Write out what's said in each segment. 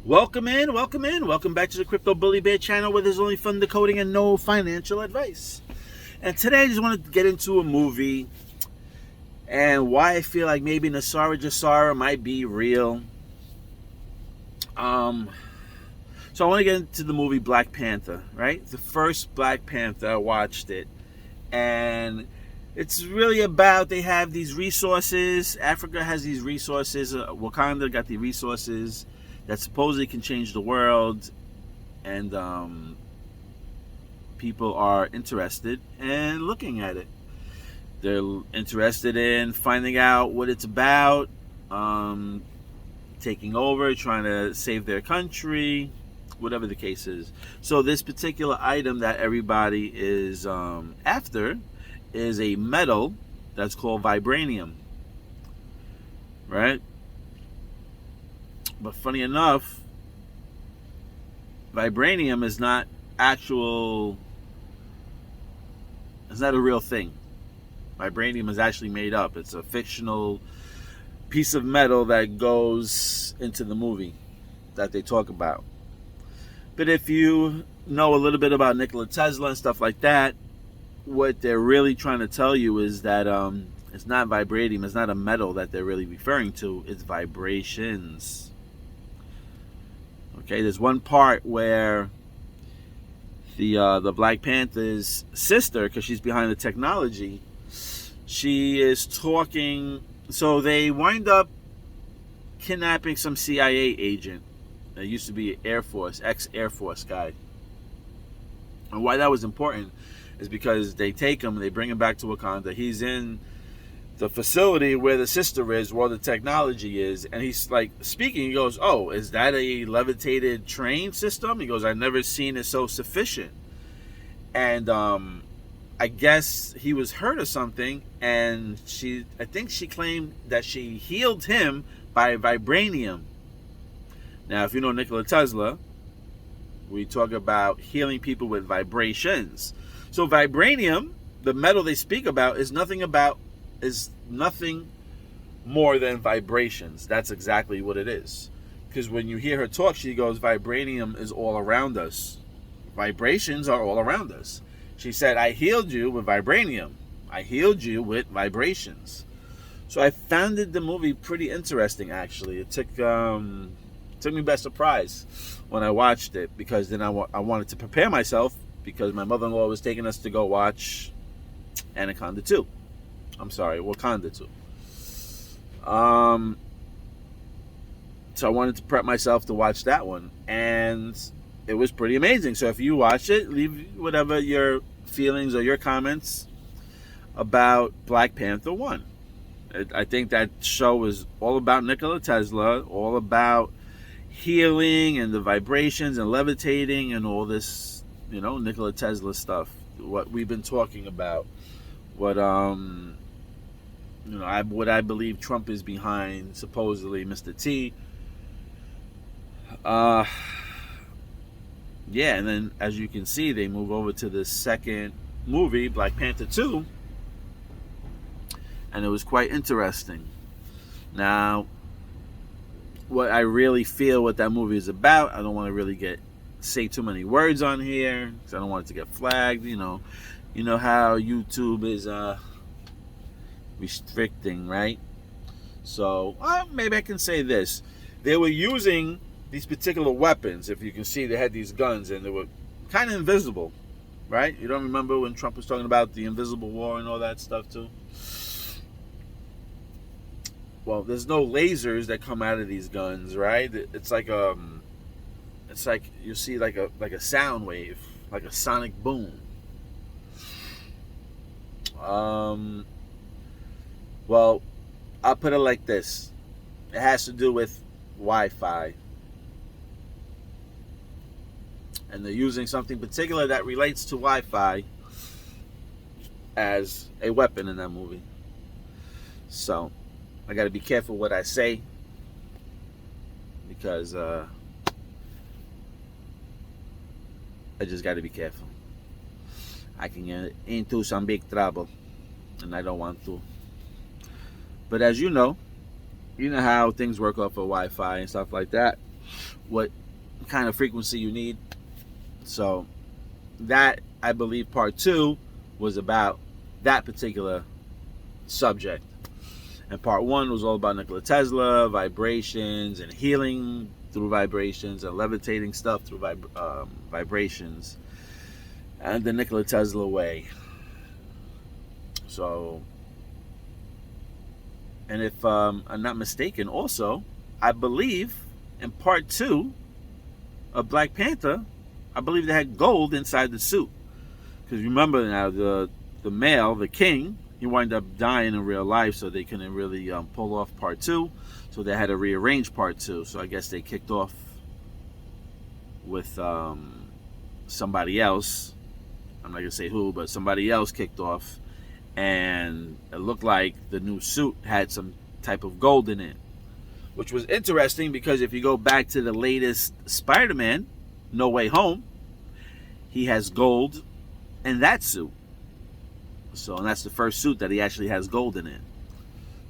Welcome in, welcome in, welcome back to the Crypto Bully Bear channel where there's only fun decoding and no financial advice. And today I just want to get into a movie and why I feel like maybe Nasara Jasara might be real. So I want to get into the movie Black Panther, right? The first Black Panther, I watched it. And it's really about they have these resources. Africa has these resources. Wakanda got the resources that supposedly can change the world, and people are interested in looking at it. They're interested in finding out what it's about, taking over, trying to save their country, whatever the case is. So this particular item that everybody is after is a metal that's called vibranium, right? But funny enough, vibranium is not actual, it's not a real thing. Vibranium is actually made up. It's a fictional piece of metal that goes into the movie that they talk about. But if you know a little bit about Nikola Tesla and stuff like that, what they're really trying to tell you is that it's not vibranium, it's not a metal that they're really referring to, it's vibrations. Okay, there's one part where the Black Panther's sister, because she's behind the technology, she is talking. So they wind up kidnapping some CIA agent that used to be Air Force, ex-Air Force guy. And why that was important is because they take him, they bring him back to Wakanda. He's in the facility where the sister is, where the technology is, and he's like speaking. He goes, "Oh, is that a levitated train system?" He goes, "I've never seen it so sufficient." And I guess he was hurt or something, and I think she claimed that she healed him by vibranium. Now, if you know Nikola Tesla, we talk about healing people with vibrations. So vibranium, the metal they speak about, is nothing more than vibrations. That's exactly what it is. Because when you hear her talk, she goes, vibranium is all around us. Vibrations are all around us. She said, I healed you with vibranium. I healed you with vibrations. So I found the movie pretty interesting, actually. It took me by surprise when I watched it, because then I wanted to prepare myself, because my mother-in-law was taking us to go watch Wakanda 2. So I wanted to prep myself to watch that one, and it was pretty amazing. So if you watch it, leave whatever your feelings or your comments about Black Panther 1. I think that show is all about Nikola Tesla, all about healing and the vibrations and levitating and all this, Nikola Tesla stuff. What we've been talking about. What I believe Trump is behind, supposedly Mr. T. Yeah, and then as you can see, they move over to the second movie, Black Panther 2, and it was quite interesting. Now, what I really feel what that movie is about, I don't want to really say too many words on here, because I don't want it to get flagged. You know how YouTube is restricting, right? So maybe I can say this: they were using these particular weapons. If you can see, they had these guns, and they were kind of invisible, right? You don't remember when Trump was talking about the invisible war and all that stuff too? Well, there's no lasers that come out of these guns, right? It's like you see like a sound wave, like a sonic boom. Well, I'll put it like this: it has to do with Wi-Fi, and they're using something particular that relates to Wi-Fi as a weapon in that movie. So I got to be careful what I say, because I just got to be careful. I can get into some big trouble, and I don't want to. But as you know how things work off of Wi-Fi and stuff like that. what kind of frequency you need. So that, I believe, part 2 was about that particular subject. And part 1 was all about Nikola Tesla, vibrations, and healing through vibrations, and levitating stuff through vibrations, and the Nikola Tesla way. So, and if I'm not mistaken, also, I believe in part 2 of Black Panther, I believe they had gold inside the suit. Because remember now, the male, the king, he wound up dying in real life, so they couldn't really pull off part 2. So they had to rearrange part 2. So I guess they kicked off with somebody else. I'm not going to say who, but somebody else kicked off. And it looked like the new suit had some type of gold in it. Which was interesting, because if you go back to the latest Spider-Man, No Way Home, he has gold in that suit. So, and that's the first suit that he actually has gold in it.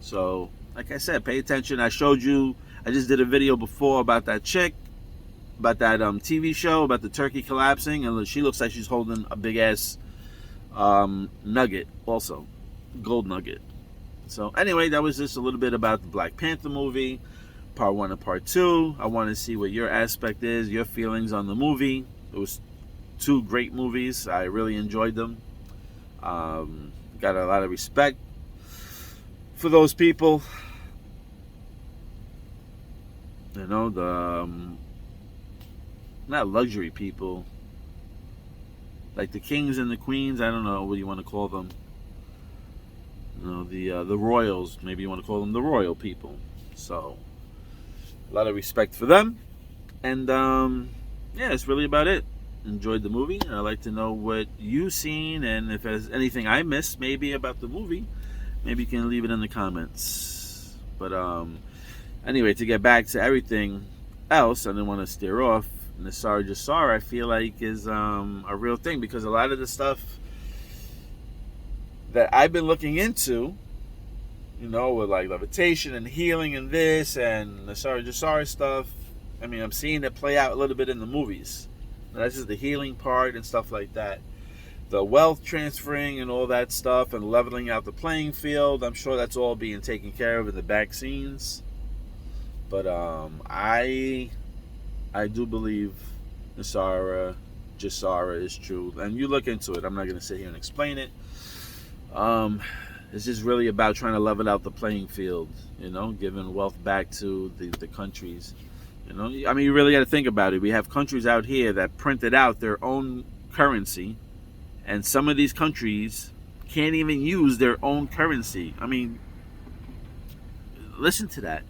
So, like I said, pay attention. I showed you, I just did a video before about that chick, about that TV show, about the turkey collapsing, and she looks like she's holding a big ass nugget also, gold nugget. So anyway, that was just a little bit about the Black Panther movie, part 1 and part 2. I want to see what your aspect is, your feelings on the movie. It was 2 great movies. I really enjoyed them. Got a lot of respect for those people, you know, the not luxury people, like the kings and the queens. I don't know what you want to call them. You know, the royals. Maybe you want to call them the royal people. So a lot of respect for them. And yeah, that's really about it. Enjoyed the movie, and I'd like to know what you've seen, and if there's anything I missed maybe about the movie, maybe you can leave it in the comments. But anyway, to get back to everything else, I didn't want to steer off. Nasara Jasara, I feel like, is a real thing, because a lot of the stuff that I've been looking into, you know, with like levitation and healing and this and Nasara Jasara stuff, I mean, I'm seeing it play out a little bit in the movies. That's just the healing part and stuff like that. The wealth transferring and all that stuff, and leveling out the playing field, I'm sure that's all being taken care of in the back scenes. But I do believe Nasara Jasara is true. And you look into it. I'm not going to sit here and explain it. It's just really about trying to level out the playing field, you know, giving wealth back to the countries. You know, I mean, you really got to think about it. We have countries out here that printed out their own currency, and some of these countries can't even use their own currency. I mean, listen to that.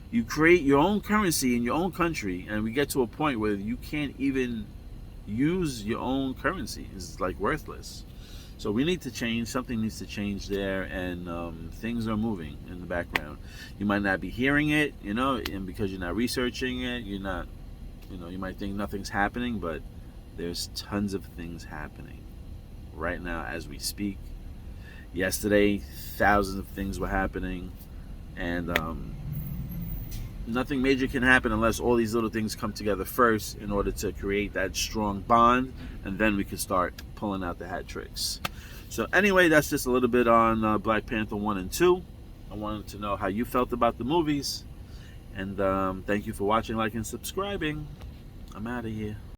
You create your own currency in your own country, and we get to a point where you can't even use your own currency. It's like worthless. So we need to change. Something needs to change there, and things are moving in the background. You might not be hearing it, you know, and because you're not researching it, you're not, you know, you might think nothing's happening, but there's tons of things happening right now as we speak. Yesterday, thousands of things were happening, and nothing major can happen unless all these little things come together first in order to create that strong bond, and then we can start pulling out the hat tricks. So anyway, that's just a little bit on Black Panther 1 and 2. I wanted to know how you felt about the movies, and thank you for watching, liking, and subscribing. I'm out of here.